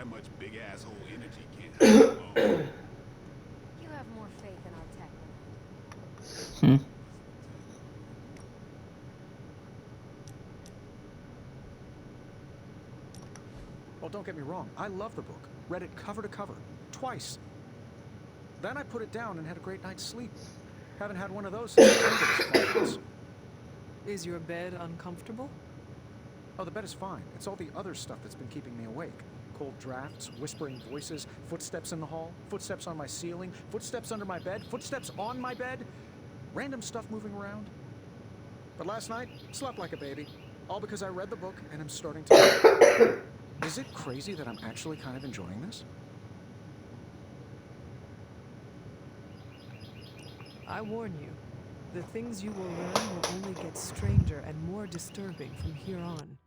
That much big asshole energy can't happen alone. You have more faith in our tech. Hmm. Well, don't get me wrong. I love the book. Read it cover to cover. Twice. Then I put it down and had a great night's sleep. Haven't had one of those since I came to this place. Is your bed uncomfortable? Oh, the bed is fine. It's all the other stuff that's been keeping me awake. Cold drafts, whispering voices, footsteps in the hall, footsteps on my ceiling, footsteps under my bed, footsteps on my bed, random stuff moving around. But last night, slept like a baby. All because I read the book and I'm starting to... Is it crazy that I'm actually kind of enjoying this? I warn you, the things you will learn will only get stranger and more disturbing from here on.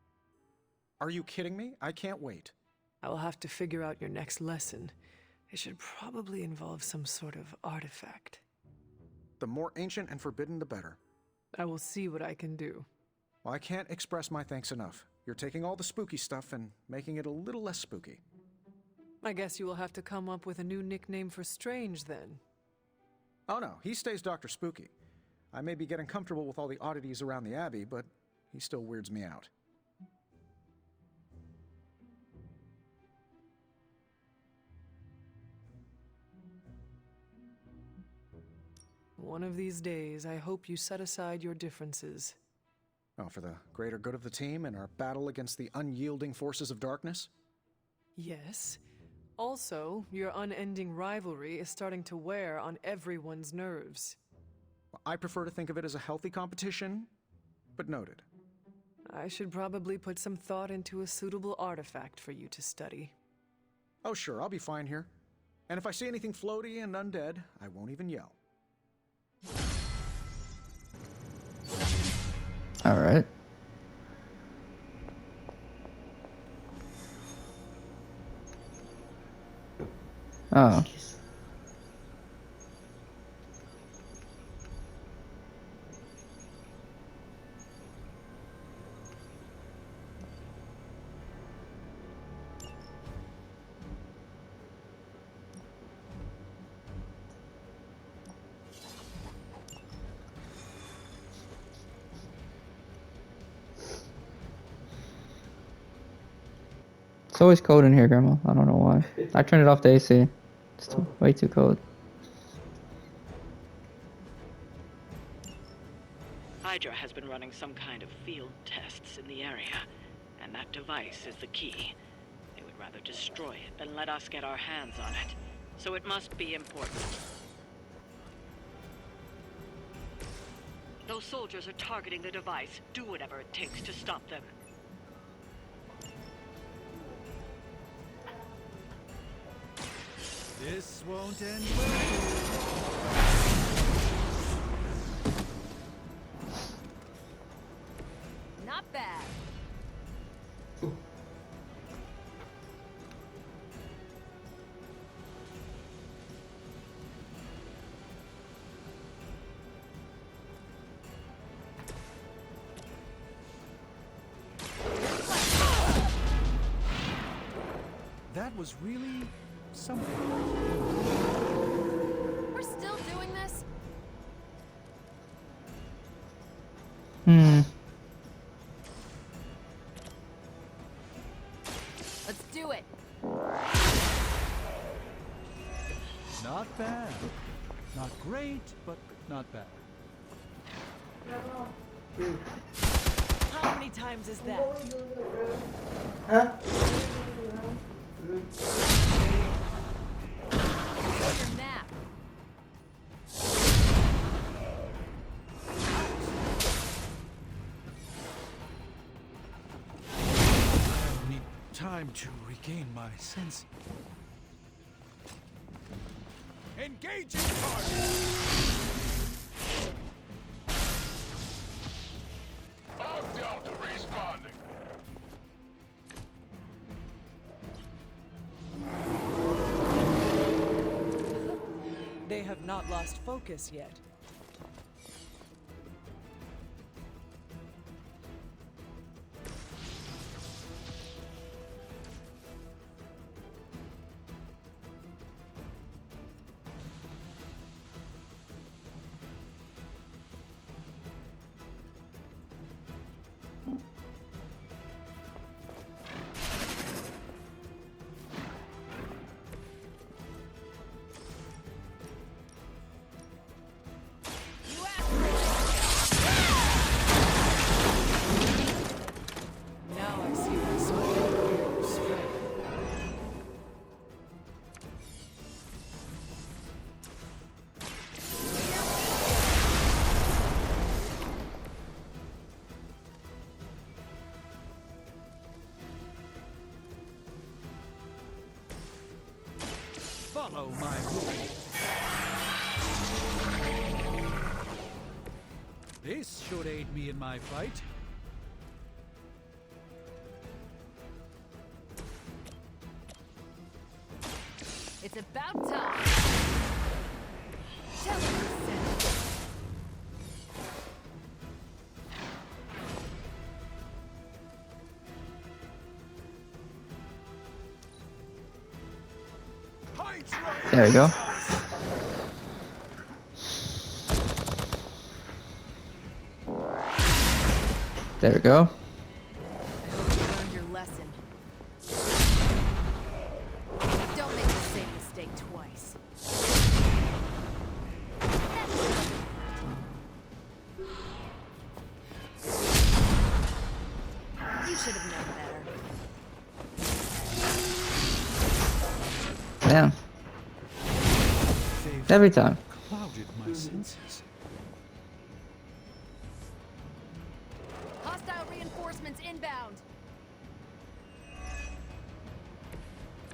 Are you kidding me? I can't wait. I will have to figure out your next lesson. It should probably involve some sort of artifact. The more ancient and forbidden, the better. I will see what I can do. Well, I can't express my thanks enough. You're taking all the spooky stuff and making it a little less spooky. I guess you will have to come up with a new nickname for Strange then. Oh no, he stays Dr. Spooky. I may be getting comfortable with all the oddities around the Abbey, but he still weirds me out. One of these days, I hope you set aside your differences. Oh, for the greater good of the team and our battle against the unyielding forces of darkness? Yes. Also, your unending rivalry is starting to wear on everyone's nerves. I prefer to think of it as a healthy competition, but noted. I should probably put some thought into a suitable artifact for you to study. Oh sure, I'll be fine here. And if I see anything floaty and undead, I won't even yell. All right. Oh. It's always cold in here, Grandma. I don't know why. I turned it off the AC. It's way too cold. Hydra has been running some kind of field tests in the area, and that device is the key. They would rather destroy it than let us get our hands on it. So it must be important. Those soldiers are targeting the device. Do whatever it takes to stop them. This won't end well. Not bad. That was really something. We're still doing this? Hmm. Let's do it. Not bad. Not great, but not bad. How many times is that? Your nap. I need time to regain my sense. Engaging target! Our Delta responding. They have not lost focus yet. Follow my rule. This should aid me in my fight. It's about time. Tell me who sent it. Hydra! There we go. There we go. I hope you learned your lesson. Don't make the same mistake twice. You should have known better. Damn. They've Every time. clouded my senses. Hostile reinforcements inbound.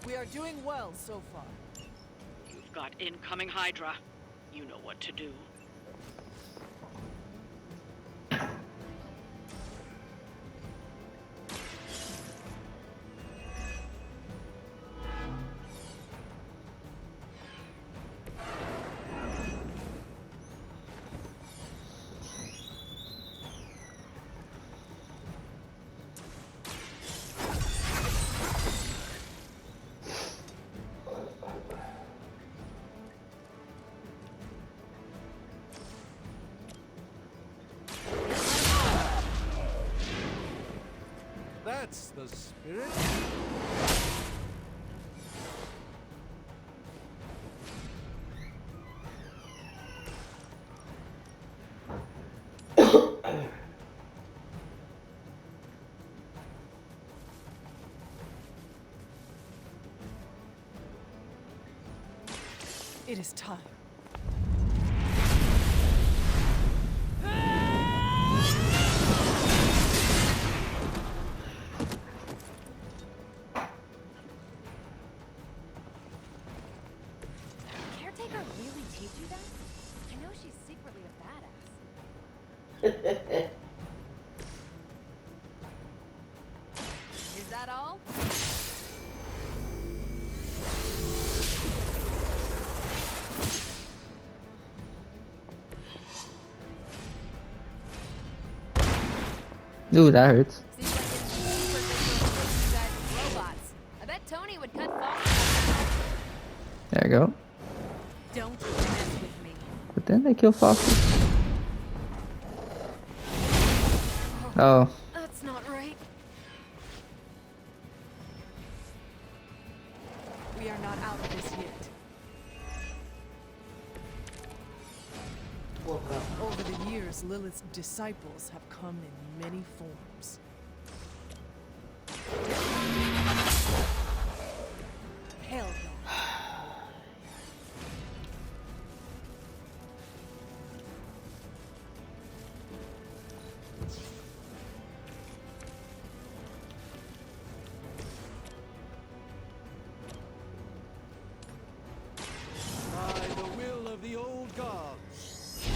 We are doing well so far. You've got incoming Hydra. You know what to do. That's the spirit. It is time. Caretaker really teach you that? I know she's secretly a badass. Is that all? Ooh, that hurts. Seems like it's super visual with you guys as robots. I bet Tony would cut Fox. There we go. Don't mess with me. But then they kill Foxy. Oh, That's not right. We are not out of this yet. Over the years, Lilith's disciples have come in many forms. Hell yeah. By the will of the old gods.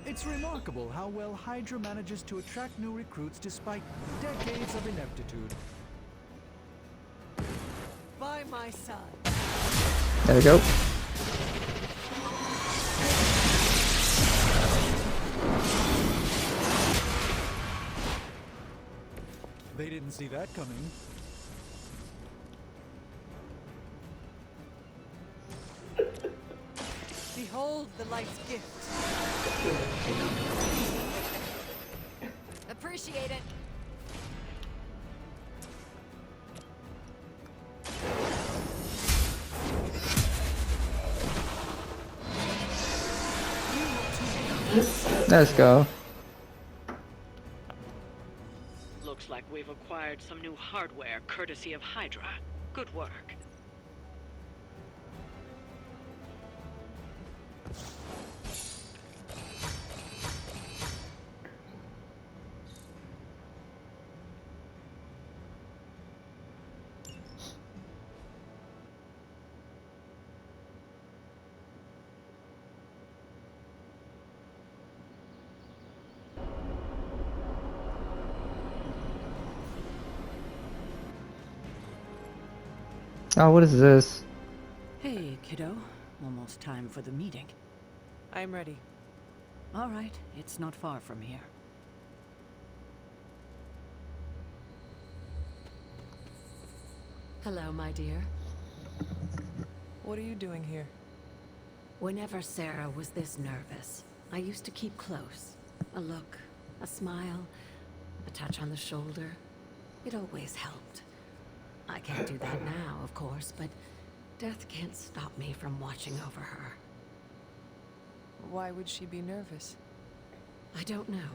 It's remarkable how well Hydra manages to attract new recruits despite decades of ineptitude. By my side. there we go. They didn't see that coming. Behold the light's gift. Appreciate it. Let's go. Looks like we've acquired some new hardware courtesy of Hydra. Good work. Oh, what is this? Hey, kiddo. Almost time for the meeting. I'm ready. All right, it's not far from here. Hello, my dear. What are you doing here? Whenever Sarah was this nervous, I used to keep close. A look, a smile, a touch on the shoulder. It always helped. I can't do that now, of course, but death can't stop me from watching over her. Why would she be nervous? I don't know.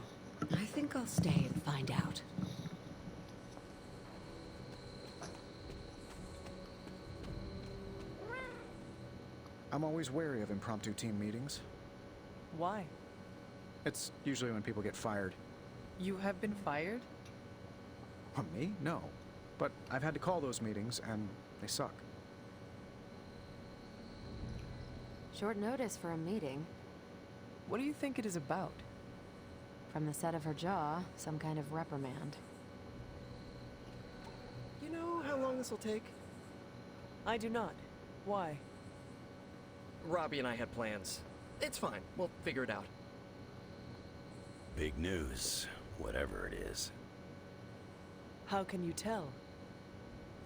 I think I'll stay and find out. I'm always wary of impromptu team meetings. Why? It's usually when people get fired. You have been fired? Me? No. But I've had to call those meetings, and they suck. Short notice for a meeting. What do you think it is about? From the set of her jaw, some kind of reprimand. You know how long this will take? I do not. Why? Robbie and I had plans. It's fine. We'll figure it out. Big news, whatever it is. How can you tell?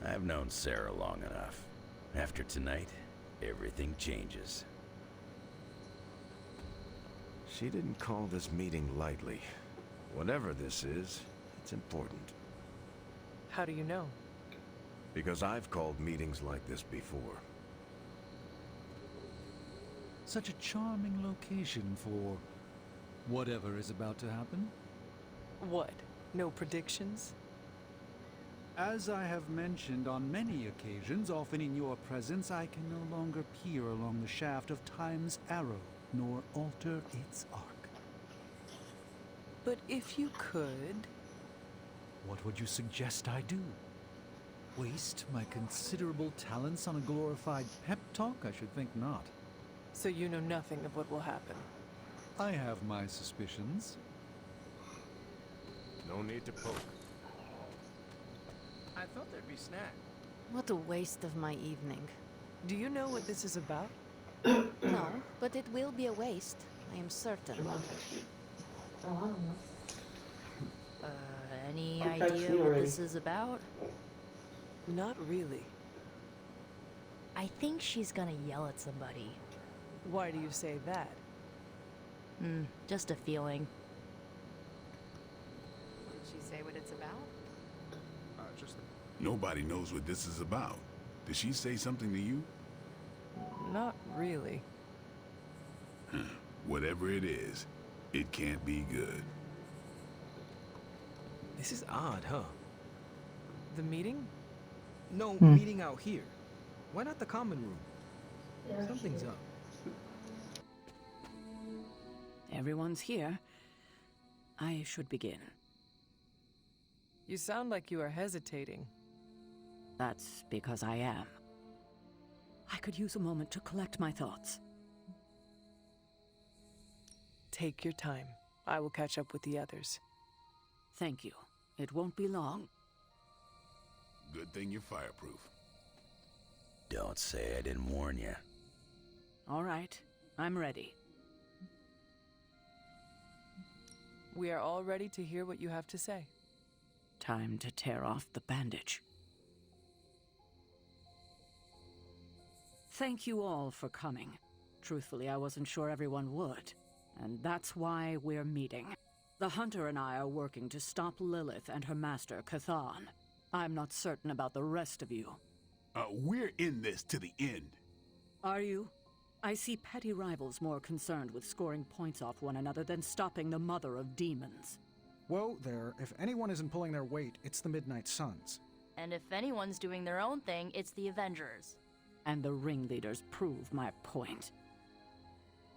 I've known Sarah long enough. After tonight, everything changes. She didn't call this meeting lightly. Whatever this is, it's important. How do you know? Because I've called meetings like this before. Such a charming location for whatever is about to happen. What? No predictions? As I have mentioned on many occasions, often in your presence, I can no longer peer along the shaft of time's arrow, nor alter its arc. But if you could... What would you suggest I do? Waste my considerable talents on a glorified pep talk? I should think not. So you know nothing of what will happen? I have my suspicions. No need to poke. I thought there'd be snack. What a waste of my evening. Do you know what this is about? No, but it will be a waste. I am certain. Any idea what this is about? Not really. I think she's gonna yell at somebody. Why do you say that? Just a feeling. Did she say what it's about? Nobody knows what this is about. Did she say something to you? Not really. Whatever it is, it can't be good. This is odd, huh? The meeting? No, meeting out here. Why not the common room? Something's up. Everyone's here. I should begin. You sound like you are hesitating. That's because I am. I could use a moment to collect my thoughts. Take your time. I will catch up with the others. Thank you. It won't be long. Good thing you're fireproof. Don't say I didn't warn you. All right. I'm ready. We are all ready to hear what you have to say. Time to tear off the bandage. Thank you all for coming. Truthfully, I wasn't sure everyone would. And that's why we're meeting. The Hunter and I are working to stop Lilith and her master, Cathan. I'm not certain about the rest of you. We're in this to the end. Are you? I see petty rivals more concerned with scoring points off one another than stopping the mother of demons. Whoa there, if anyone isn't pulling their weight, it's the Midnight Suns. And if anyone's doing their own thing, it's the Avengers. And the ringleaders prove my point.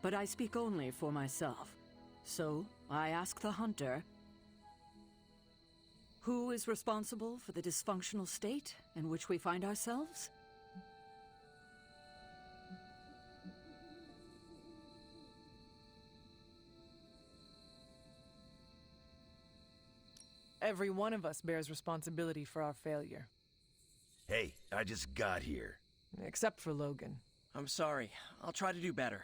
But I speak only for myself. So, I ask the Hunter, who is responsible for the dysfunctional state in which we find ourselves? Every one of us bears responsibility for our failure. Hey, I just got here. Except for Logan. I'm sorry. I'll try to do better.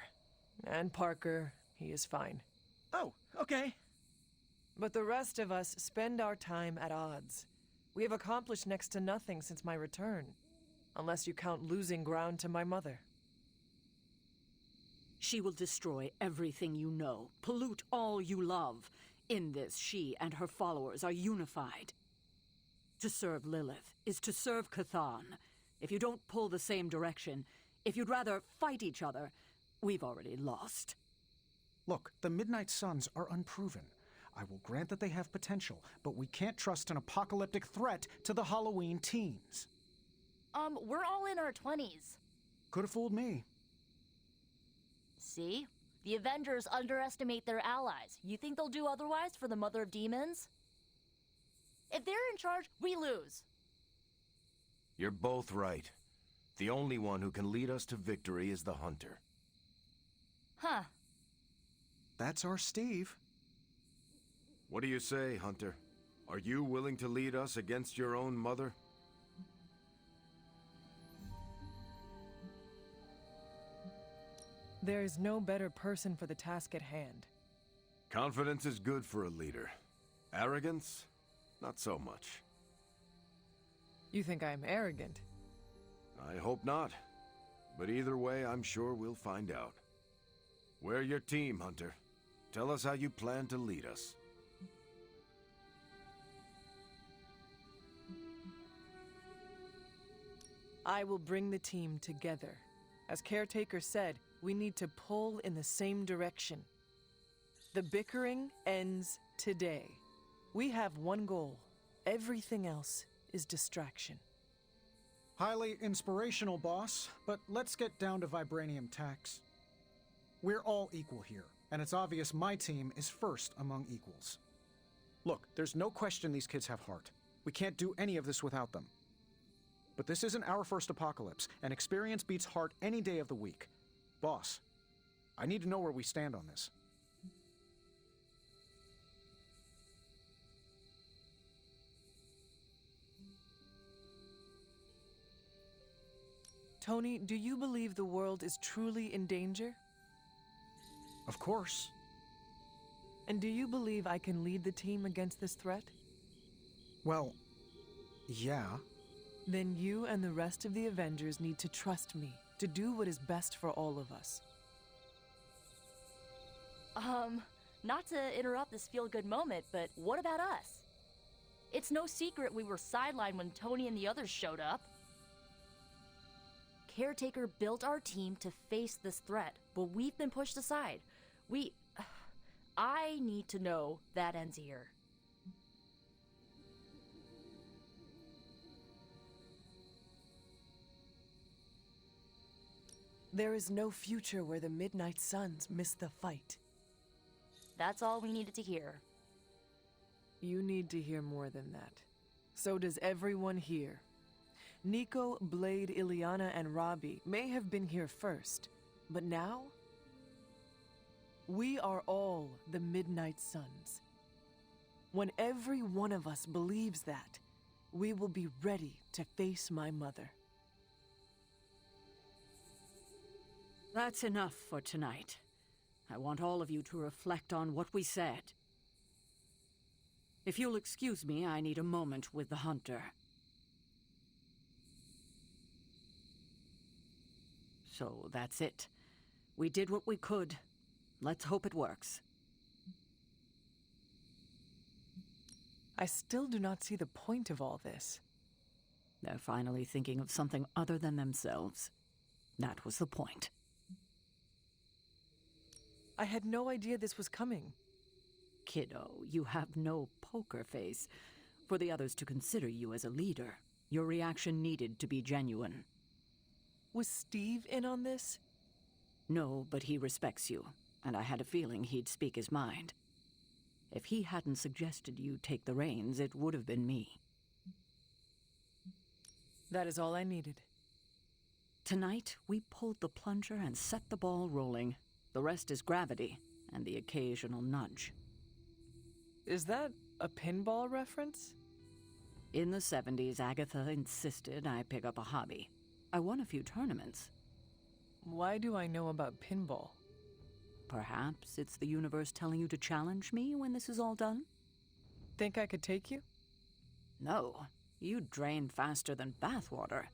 And Parker, he is fine. Oh, okay. But the rest of us spend our time at odds. We have accomplished next to nothing since my return. Unless you count losing ground to my mother. She will destroy everything you know, pollute all you love. In this, she and her followers are unified. To serve Lilith is to serve Chthon. If you don't pull the same direction, if you'd rather fight each other, we've already lost. Look, the Midnight Suns are unproven. I will grant that they have potential, but we can't trust an apocalyptic threat to the Halloween teens. We're all in our 20s. Could have fooled me. See? The Avengers underestimate their allies. You think they'll do otherwise for the Mother of Demons? If they're in charge, we lose. You're both right. The only one who can lead us to victory is the Hunter. Huh. That's our Steve. What do you say, Hunter? Are you willing to lead us against your own mother? There is no better person for the task at hand. Confidence is good for a leader. Arrogance? Not so much. You think I'm arrogant? I hope not. But either way, I'm sure we'll find out. We're your team, Hunter. Tell us how you plan to lead us. I will bring the team together. As Caretaker said, we need to pull in the same direction. The bickering ends today. We have one goal. Everything else is distraction. Highly inspirational, boss, but let's get down to vibranium tax. We're all equal here, and it's obvious my team is first among equals. Look, there's no question these kids have heart. We can't do any of this without them. But this isn't our first apocalypse, and experience beats heart any day of the week. Boss, I need to know where we stand on this. Tony, do you believe the world is truly in danger? Of course. And do you believe I can lead the team against this threat? Well, yeah. Then you and the rest of the Avengers need to trust me to do what is best for all of us. Not to interrupt this feel-good moment, but what about us? It's no secret we were sidelined when Tony and the others showed up. Caretaker built our team to face this threat, but we've been pushed aside. I need to know that ends here. There is no future where the Midnight Suns miss the fight. That's all we needed to hear. You need to hear more than that. So does everyone here. Nico, Blade, Ileana, and Robbie may have been here first, but now? We are all the Midnight Suns. When every one of us believes that, we will be ready to face my mother. That's enough for tonight. I want all of you to reflect on what we said. If you'll excuse me, I need a moment with the Hunter. So that's it. We did what we could. Let's hope it works. I still do not see the point of all this. They're finally thinking of something other than themselves. That was the point. I had no idea this was coming. Kiddo, you have no poker face. For the others to consider you as a leader, your reaction needed to be genuine. Was Steve in on this? No, but he respects you, and I had a feeling he'd speak his mind. If he hadn't suggested you take the reins, it would have been me. That is all I needed. Tonight, we pulled the plunger and set the ball rolling. The rest is gravity, and the occasional nudge. Is that a pinball reference? In the 70s, Agatha insisted I pick up a hobby. I won a few tournaments. Why do I know about pinball? Perhaps it's the universe telling you to challenge me when this is all done? Think I could take you? No. You drain faster than bathwater.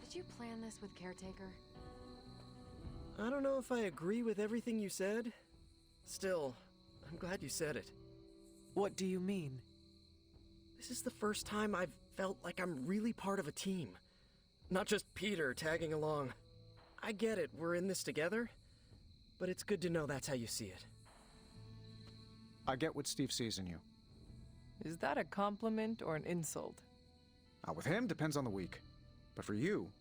Did you plan this with Caretaker? I don't know if I agree with everything you said. Still, I'm glad you said it. What do you mean? This is the first time I've felt like I'm really part of a team. Not just Peter tagging along. I get it, we're in this together. But it's good to know that's how you see it. I get what Steve sees in you. Is that a compliment or an insult? With him, depends on the week. But for you,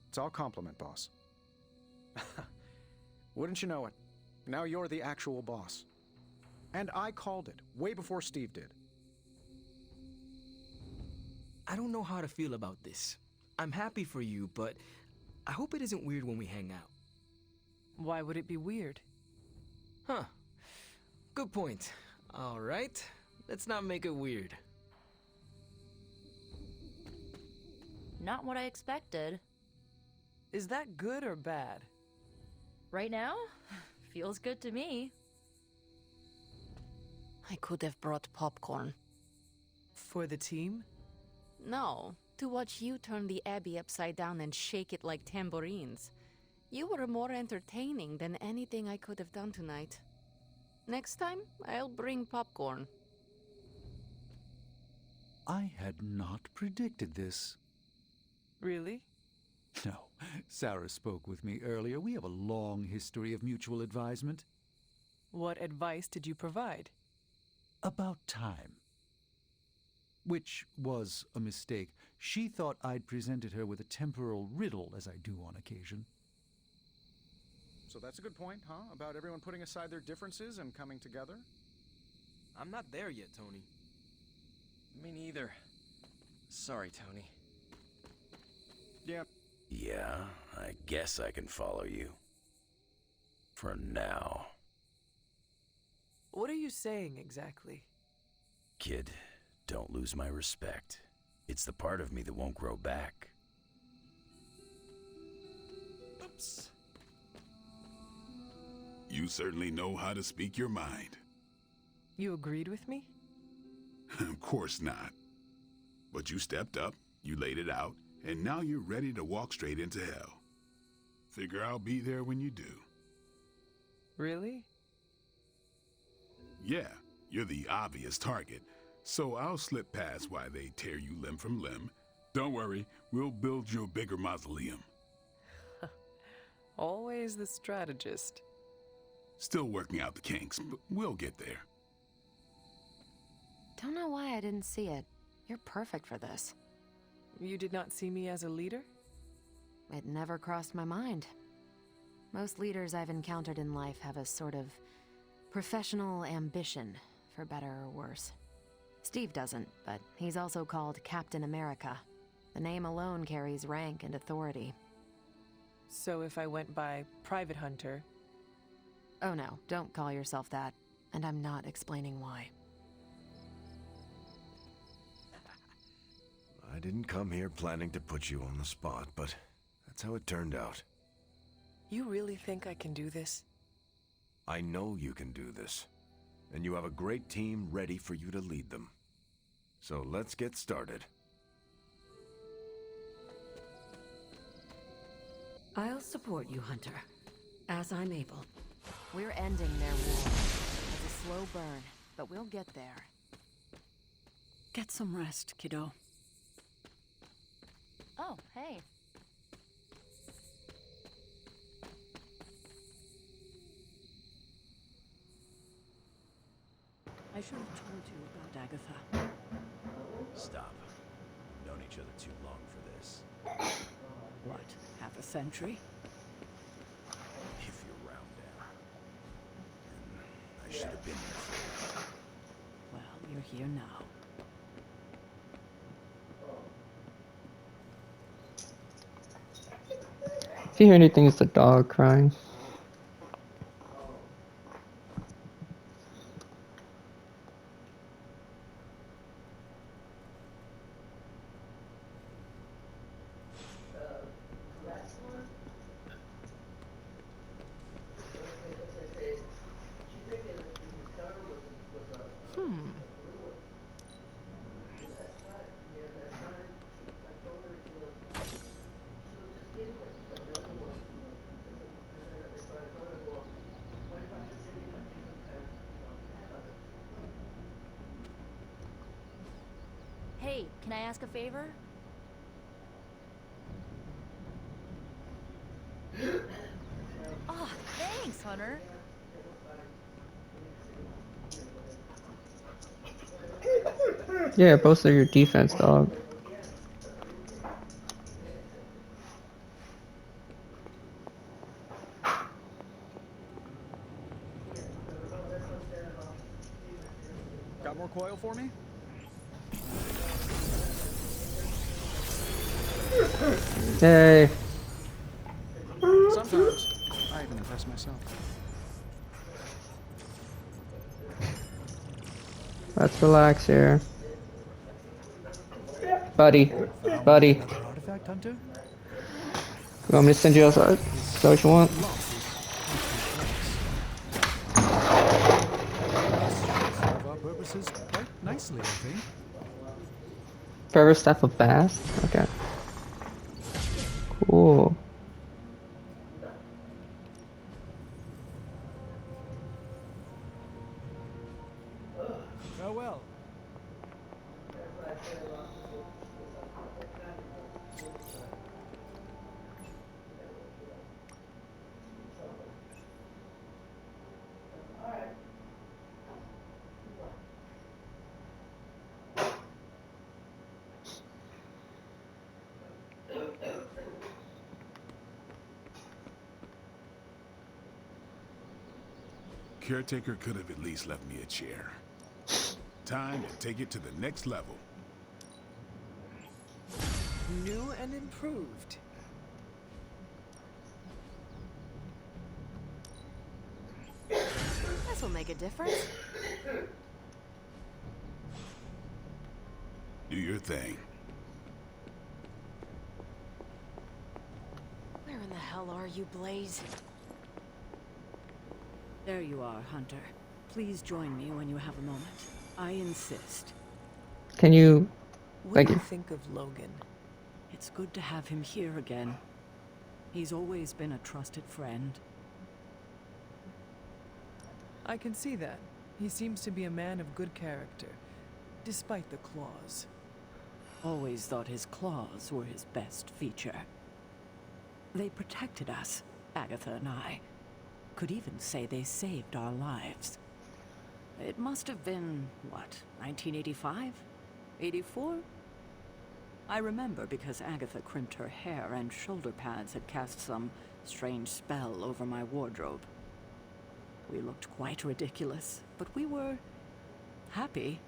it's all compliment, boss. Wouldn't you know it? Now you're the actual boss. And I called it, way before Steve did. I don't know how to feel about this. I'm happy for you, but I hope it isn't weird when we hang out. Why would it be weird? Huh. Good point. All right. Let's not make it weird. Not what I expected. Is that good or bad? Right now? Feels good to me. I could have brought popcorn. For the team? No, to watch you turn the Abbey upside down and shake it like tambourines. You were more entertaining than anything I could have done tonight. Next time, I'll bring popcorn. I had not predicted this. Really? No. Sarah spoke with me earlier. We have a long history of mutual advisement. What advice did you provide? About time. Which was a mistake. She thought I'd presented her with a temporal riddle, as I do on occasion. So that's a good point, huh? About everyone putting aside their differences and coming together? I'm not there yet, Tony. Me neither. Sorry, Tony. Yeah, I guess I can follow you. For now. What are you saying exactly? Kid, don't lose my respect. It's the part of me that won't grow back. Oops. You certainly know how to speak your mind. You agreed with me? Of course not. But you stepped up, you laid it out, and now you're ready to walk straight into hell. Figure I'll be there when you do. Really? Yeah, you're the obvious target, so I'll slip past why they tear you limb from limb. Don't worry, we'll build you a bigger mausoleum. Always the strategist. Still working out the kinks, but we'll get there. Don't know why I didn't see it. You're perfect for this. You did not see me as a leader? It never crossed my mind. Most leaders I've encountered in life have a sort of professional ambition, for better or worse. Steve doesn't, but he's also called Captain America. The name alone carries rank and authority. So if I went by Private Hunter... Oh no, don't call yourself that. And I'm not explaining why. I didn't come here planning to put you on the spot, but that's how it turned out. You really think I can do this? I know you can do this, and you have a great team ready for you to lead them. So let's get started. I'll support you, Hunter, as I'm able. We're ending their war. It's a slow burn, but we'll get there. Get some rest, kiddo. Oh, hey. I should have told you about Agatha. Stop. Known each other too long for this. What, half a century? If you're round down. I should have been there for you. Well, you're here now. If you hear anything, it's the dog crying. Hey, can I ask a favor? Oh, thanks, Hunter. Yeah, bolster your defense, dog. Got more coil for me? Yay. Sometimes I even impress myself. Let's relax here. Buddy. Buddy. Another artifact, Hunter? You want me to send you outside? Is that what you want? Serve our purposes quite nicely, I think. Forever Staff of Bath? Okay. Cool. Farewell. Caretaker could have at least left me a chair. Time to take it to the next level. New and improved. This will make a difference. Do your thing. Where in the hell are you, Blaze? There you are, Hunter. Please join me when you have a moment. I insist. Can you... What Thank do you. you think of Logan? It's good to have him here again. He's always been a trusted friend. I can see that. He seems to be a man of good character, despite the claws. Always thought his claws were his best feature. They protected us, Agatha and I. Could even say they saved our lives. It must have been, what, 1985? 84? I remember because Agatha crimped her hair and shoulder pads had cast some strange spell over my wardrobe. We looked quite ridiculous, but we were happy.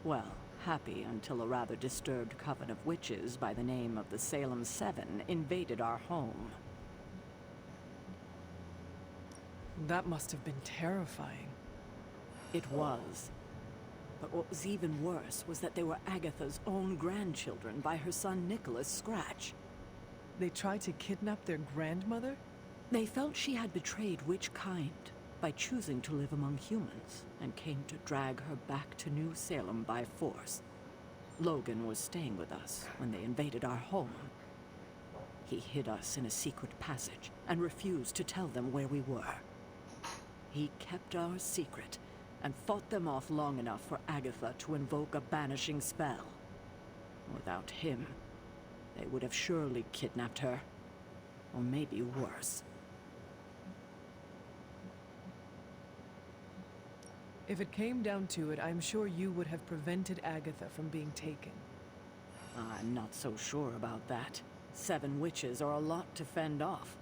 Well, happy until a rather disturbed coven of witches by the name of the Salem Seven invaded our home. That must have been terrifying. It was. But what was even worse was that they were Agatha's own grandchildren by her son Nicholas Scratch. They tried to kidnap their grandmother? They felt she had betrayed which kind by choosing to live among humans and came to drag her back to New Salem by force. Logan was staying with us when they invaded our home. He hid us in a secret passage and refused to tell them where we were. He kept our secret and fought them off long enough for Agatha to invoke a banishing spell. Without him, they would have surely kidnapped her. Or maybe worse. If it came down to it, I'm sure you would have prevented Agatha from being taken. I'm not so sure about that. 7 witches are a lot to fend off.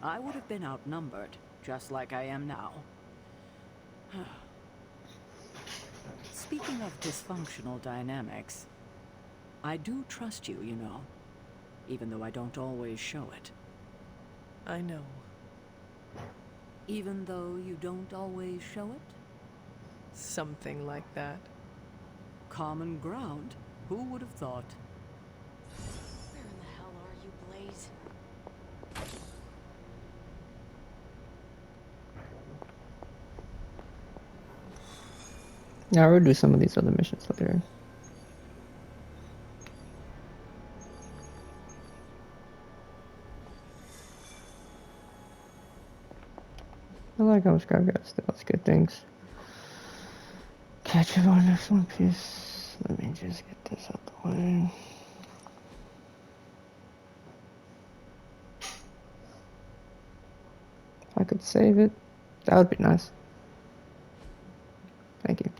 I would have been outnumbered, just like I am now. Speaking of dysfunctional dynamics, I do trust you, you know, even though I don't always show it. I know. Even though you don't always show it? Something like that. Common ground. Who would have thought? Where in the hell are you, Blaze? Yeah, we'll do some of these other missions later. I like how Sky got still. That's good things. Catch up on this one piece. Let me just get this out the way. If I could save it, that would be nice. Thank you.